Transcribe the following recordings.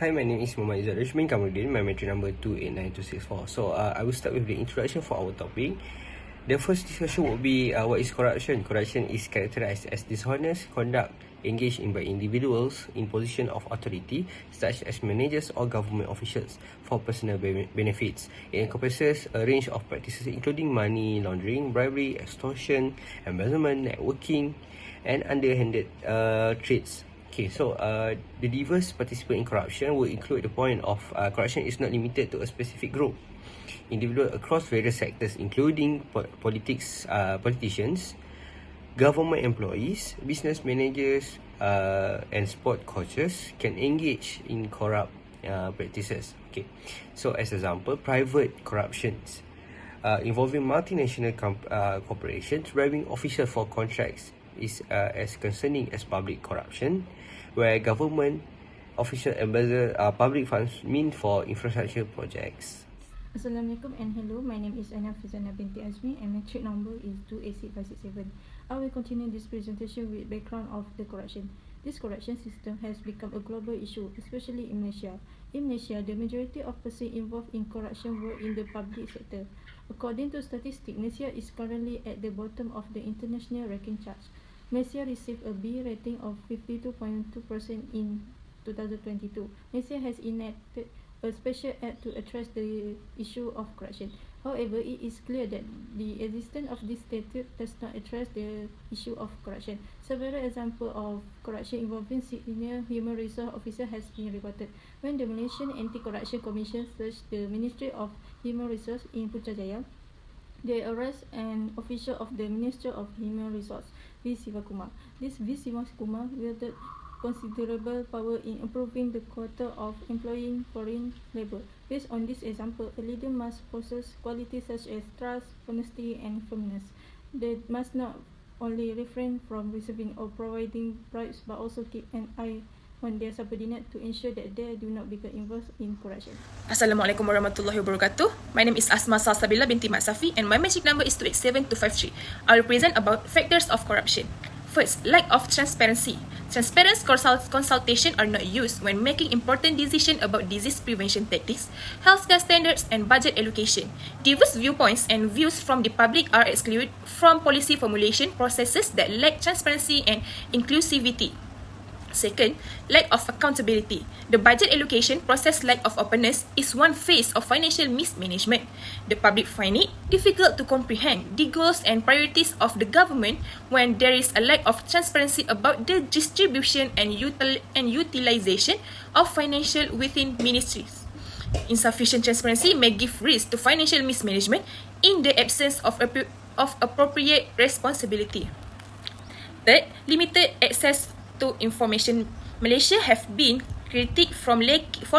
Hi, my name is Muhammad Izzat Kamaruddin. My metric number 289264. So I will start with the introduction for our topic. The first discussion would be what is corruption. Corruption is characterized as dishonest conduct engaged in by individuals in position of authority, such as managers or government officials, for personal benefits. It encompasses a range of practices including money laundering, bribery, extortion, embezzlement, networking, and underhanded trades. Okay, so the diverse participants in corruption will include the point of corruption is not limited to a specific group. Individuals across various sectors, including politicians, government employees, business managers, and sport coaches can engage in corrupt practices. Okay, so as example, private corruptions involving multinational corporations bribing officials for contracts is as concerning as public corruption, where government official embezzle public funds meant for infrastructure projects. Assalamualaikum and hello, my name is Aina Firzanah Binti Azmi and metric number is 286567. I will continue this presentation with background of the corruption. This corruption system has become a global issue, especially in Malaysia. In Malaysia, the majority of persons involved in corruption work in the public sector. According to statistics, Malaysia is currently at the bottom of the international ranking chart. Malaysia received a B rating of 52.2% in 2022. Malaysia has enacted a special act to address the issue of corruption. However, it is clear that the existence of this statute does not address the issue of corruption. Several examples of corruption involving senior human resource officers has been reported. When the Malaysian Anti-Corruption Commission searched the Ministry of Human Resource in Putrajaya, they arrest an official of the Ministry of Human Resource, V. Sivakumar. This V. Sivakumar wielded considerable power in improving the quota of employing foreign labour. Based on this example, a leader must possess qualities such as trust, honesty, and firmness. They must not only refrain from receiving or providing bribes, but also keep an eye on their subordinate to ensure that they do not become involved in corruption. Assalamualaikum warahmatullahi wabarakatuh. My name is Asma Salsabila Binti Safi and my magic number is 287253. I will present about factors of corruption. First, lack of transparency. Transparent consultation are not used when making important decisions about disease prevention tactics, healthcare standards, and budget allocation. Diverse viewpoints and views from the public are excluded from policy formulation processes that lack transparency and inclusivity. Second, lack of accountability. The budget allocation process lack of openness is one phase of financial mismanagement. The public find it difficult to comprehend the goals and priorities of the government when there is a lack of transparency about the distribution and utilization of financial within ministries. Insufficient transparency may give rise to financial mismanagement in the absence of appropriate responsibility. Third, limited access to information. Malaysia have been critiqued for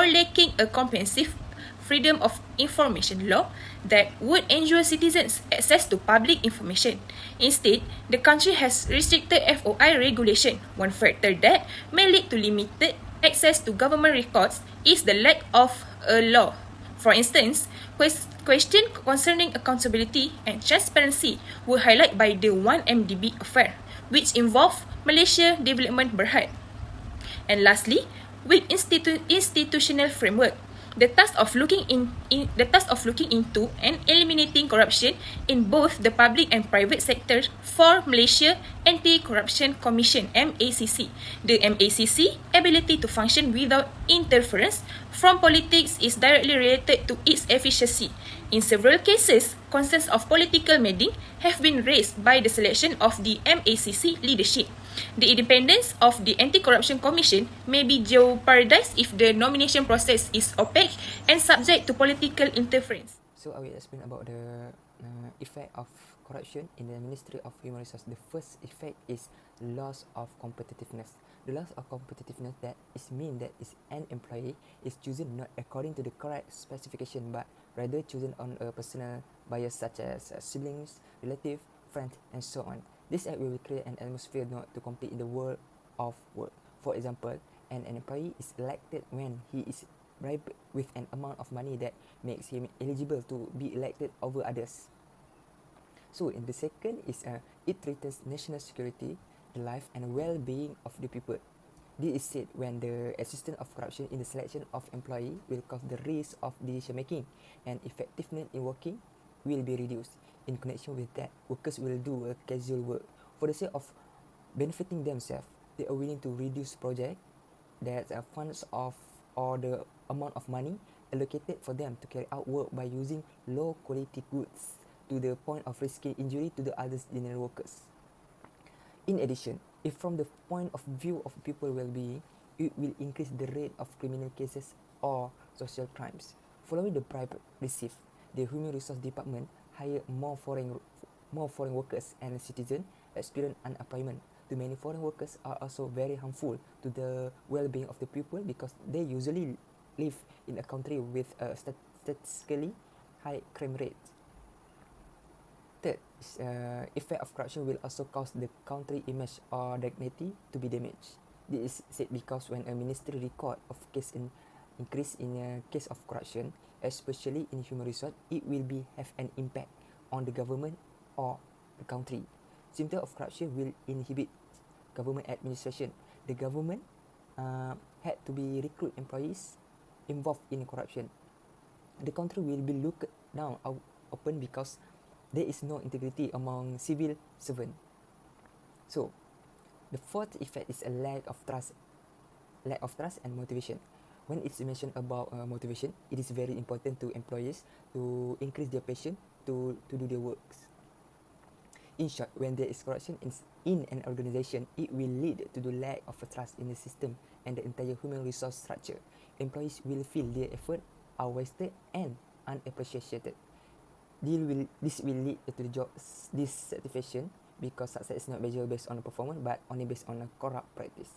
lacking a comprehensive freedom of information law that would ensure citizens access to public information. Instead, the country has restricted FOI regulation. One factor that may lead to limited access to government records is the lack of a law. For instance, question concerning accountability and transparency were highlighted by the 1MDB affair, which involved Malaysia Development Berhad. And lastly, weak institutional framework. The task of looking into and eliminating corruption in both the public and private sectors for Malaysia Anti-Corruption Commission (MACC). The MACC ability to function without interference from politics is directly related to its efficiency. In several cases, concerns of political meddling have been raised by the selection of the MACC leadership. The independence of the Anti-Corruption Commission may be jeopardized if the nomination process is opaque and subject to political interference. So I will explain about the effect of corruption in the Ministry of Human Resources. The first effect is loss of competitiveness. The loss of competitiveness that is mean that is an employee is chosen not according to the correct specification, but rather chosen on a personal bias such as siblings, relative, friend, and so on. This act will create an atmosphere not to compete in the world of work. For example, an employee is elected when he is bribed with an amount of money that makes him eligible to be elected over others. So, in the second is it threatens national security, the life and well-being of the people. This is said when the existence of corruption in the selection of employee will cause the risk of decision making and effectiveness in working will be reduced. In connection with that, workers will do a casual work. For the sake of benefiting themselves, they are willing to reduce project that funds of or the amount of money allocated for them to carry out work by using low quality goods to the point of risking injury to the other general workers. In addition, if from the point of view of people well-being, it will increase the rate of criminal cases or social crimes. Following the bribe received, the Human Resource Department hired more foreign workers and citizens experience unemployment. Too many foreign workers are also very harmful to the well-being of the people because they usually live in a country with a statistically high crime rate. Third, effect of corruption will also cause the country image or dignity to be damaged. This is said because when a ministry record of increase in a case of corruption, especially in human resource, it will have an impact on the government or the country. Symptom of corruption will inhibit government administration. The government had to be recruit employees involved in corruption. The country will be looked down upon because there is no integrity among civil servants. So, the fourth effect is a lack of trust and motivation. When it's mentioned about motivation, it is very important to employees to increase their passion to do their works. In short, when there is corruption in an organization, it will lead to the lack of trust in the system and the entire human resource structure. Employees will feel their effort are wasted and unappreciated. This will lead to the job dissatisfaction because success is not measured based on performance but only based on a corrupt practice.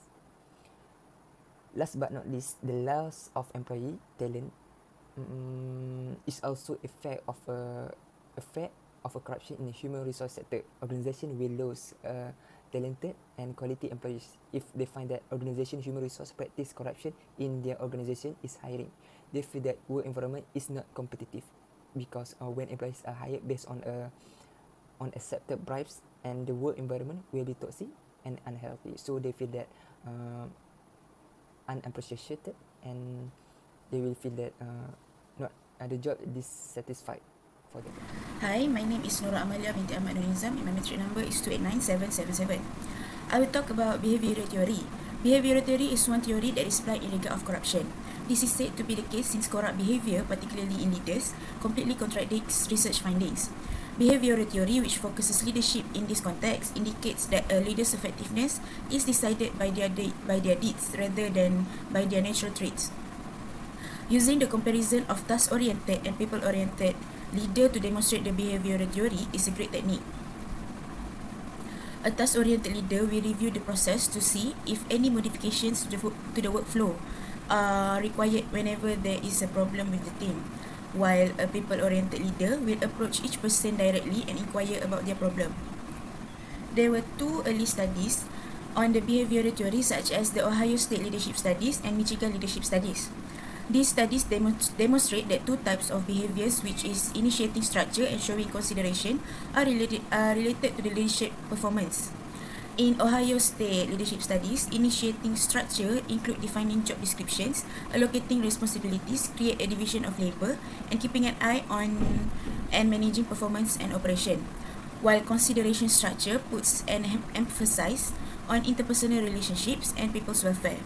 Last but not least, the loss of employee talent is also effect of a corruption in the human resource sector. Organization will lose talented and quality employees if they find that organization human resource practice corruption in their organization is hiring. They feel that work environment is not competitive because when employees are hired based on accepted bribes and the work environment will be toxic and unhealthy, so they feel that unappreciated and they will feel that the job is dissatisfied for them. Hi, my name is Nurul Amalia Binti Ahmad Noornizam and my metric number is 289777. I will talk about behavioral theory. Behavioral theory is one theory that is applied in regard of corruption. This is said to be the case since corrupt behavior, particularly in leaders, completely contradicts research findings. Behavioral theory, which focuses leadership in this context, indicates that a leader's effectiveness is decided by their deeds rather than by their natural traits. Using the comparison of task-oriented and people-oriented leader to demonstrate the behavioral theory is a great technique. A task-oriented leader will review the process to see if any modifications to the workflow are required whenever there is a problem with the team, while a people-oriented leader will approach each person directly and inquire about their problem. There were two early studies on the behavioral theory, such as the Ohio State Leadership Studies and Michigan Leadership Studies. These studies demonstrate that two types of behaviors, which is initiating structure and showing consideration, are related to the leadership performance. In Ohio State Leadership Studies, initiating structure include defining job descriptions, allocating responsibilities, create a division of labor, and keeping an eye on and managing performance and operation. While consideration structure puts an emphasis on interpersonal relationships and people's welfare.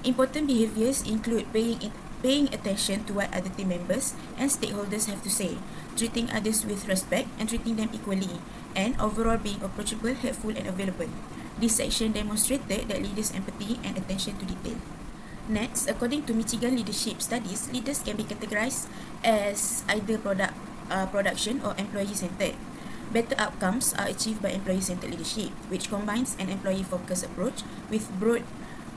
Important behaviors include paying attention to what other team members and stakeholders have to say, treating others with respect and treating them equally, and overall being approachable, helpful, and available. This section demonstrated that leaders' empathy and attention to detail. Next, according to Michigan Leadership Studies, leaders can be categorized as either production or employee-centered. Better outcomes are achieved by employee-centered leadership, which combines an employee-focused approach with broad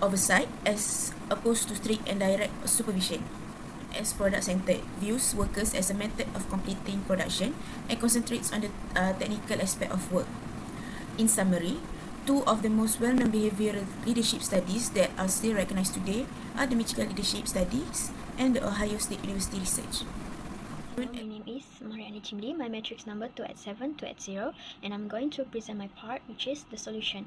oversight as opposed to strict and direct supervision. As product-centered, views workers as a method of completing production and concentrates on the technical aspect of work. In summary, two of the most well-known behavioral leadership studies that are still recognized today are the Michigan Leadership Studies and the Ohio State University Research. My name is Mariana Chimli, my matrix number 287280, and I'm going to present my part, which is the solution.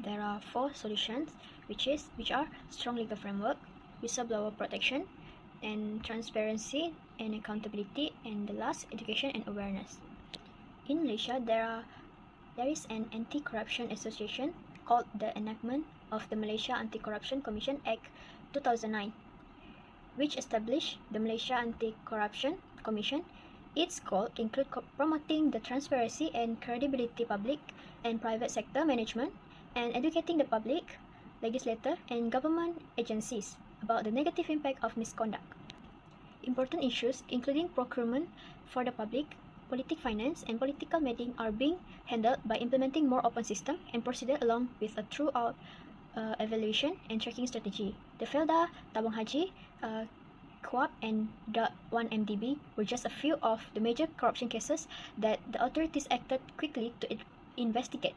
there are 4 solutions, which are strong legal framework, whistleblower protection, and transparency and accountability, and the last, education and awareness. In Malaysia, there is an anti-corruption association called the Enactment of the Malaysia Anti-Corruption Commission Act 2009, which established the Malaysia Anti-Corruption Commission. Its goal include promoting the transparency and credibility public and private sector management, and educating the public, legislator, and government agencies about the negative impact of misconduct. Important issues including procurement for the public, politic finance, and political meeting are being handled by implementing more open system and procedure along with a throughout evaluation and tracking strategy. The Felda, Tabung Haji, Co-op, and the 1MDB were just a few of the major corruption cases that the authorities acted quickly to investigate.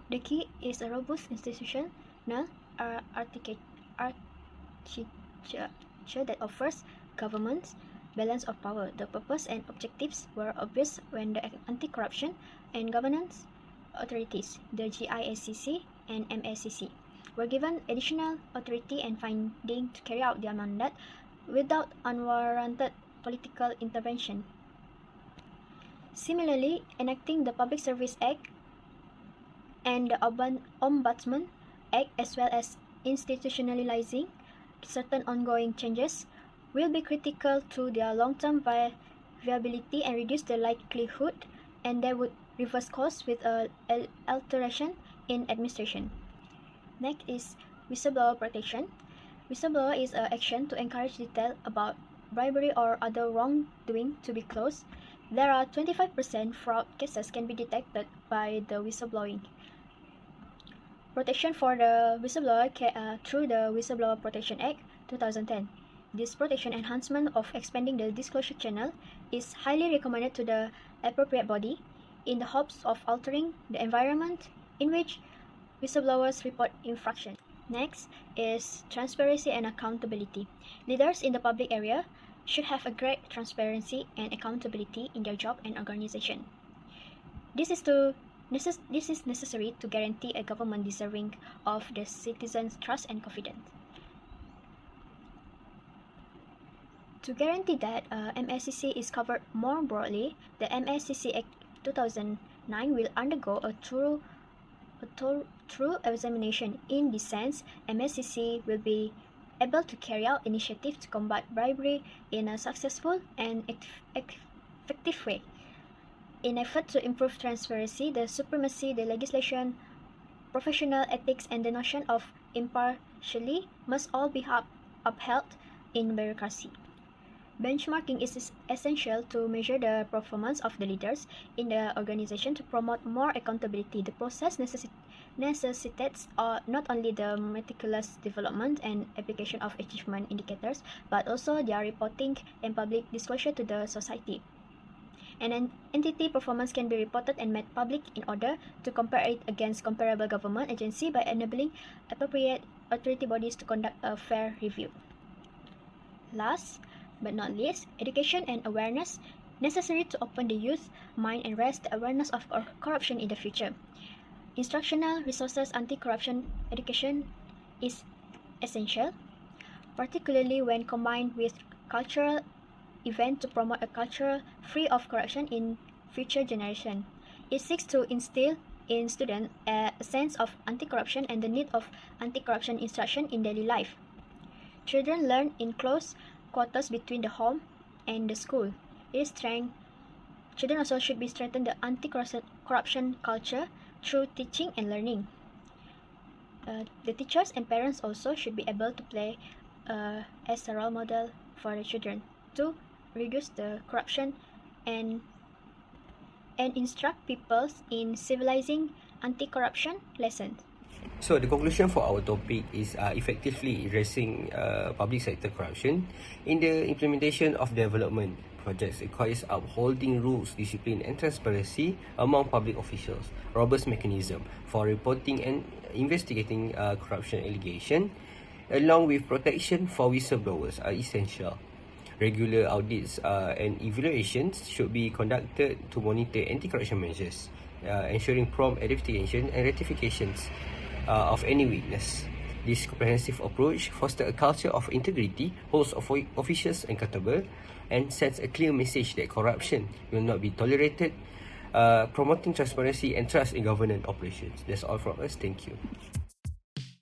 The key is a robust institutional architecture that offers governments balance of power. The purpose and objectives were obvious when the anti-corruption and governance authorities, the GISCC and MSCC, were given additional authority and funding to carry out their mandate without unwarranted political intervention. Similarly, enacting the Public Service Act and the Ombudsman Act, as well as institutionalizing certain ongoing changes, will be critical to their long-term viability and reduce the likelihood, and they would reverse costs with alteration in administration. Next is whistleblower protection. Whistleblower is an action to encourage detail about bribery or other wrongdoing to be closed. There are 25% fraud cases can be detected by the whistleblowing. Protection for the whistleblower through the Whistleblower Protection Act 2010. This protection enhancement of expanding the disclosure channel is highly recommended to the appropriate body in the hopes of altering the environment in which whistleblowers report infraction. Next is transparency and accountability. Leaders in the public area should have a great transparency and accountability in their job and organization. This is necessary to guarantee a government deserving of the citizens' trust and confidence. To guarantee that MSCC is covered more broadly, the MSCC Act 2009 will undergo a true examination. In this sense, MSCC will be able to carry out initiatives to combat bribery in a successful and effective way. In effort to improve transparency, the supremacy, the legislation, professional ethics, and the notion of impartiality must all be upheld in bureaucracy. Benchmarking is essential to measure the performance of the leaders in the organization to promote more accountability. The process necessitates not only the meticulous development and application of achievement indicators, but also their reporting and public disclosure to the society. An entity performance can be reported and made public in order to compare it against comparable government agency by enabling appropriate authority bodies to conduct a fair review. Last but not least, education and awareness necessary to open the youth mind and raise the awareness of corruption in the future. Instructional resources anti-corruption education is essential, particularly when combined with cultural event to promote a culture free of corruption in future generation. It seeks to instill in students a sense of anti-corruption and the need of anti-corruption instruction in daily life. Children learn in close quarters between the home and the school. Children also should be strengthened the anti-corruption culture through teaching and learning. The teachers and parents also should be able to play as a role model for the children to reduce the corruption and instruct people in civilizing anti-corruption lessons. So the conclusion for our topic is effectively addressing public sector corruption in the implementation of development projects requires upholding rules, discipline and transparency among public officials, robust mechanism for reporting and investigating corruption allegation, along with protection for whistleblowers are essential. Regular audits and evaluations should be conducted to monitor anti-corruption measures, ensuring prompt identification and rectifications of any weakness. This comprehensive approach fosters a culture of integrity, holds officials accountable, and sends a clear message that corruption will not be tolerated, promoting transparency and trust in government operations. That's all from us. Thank you.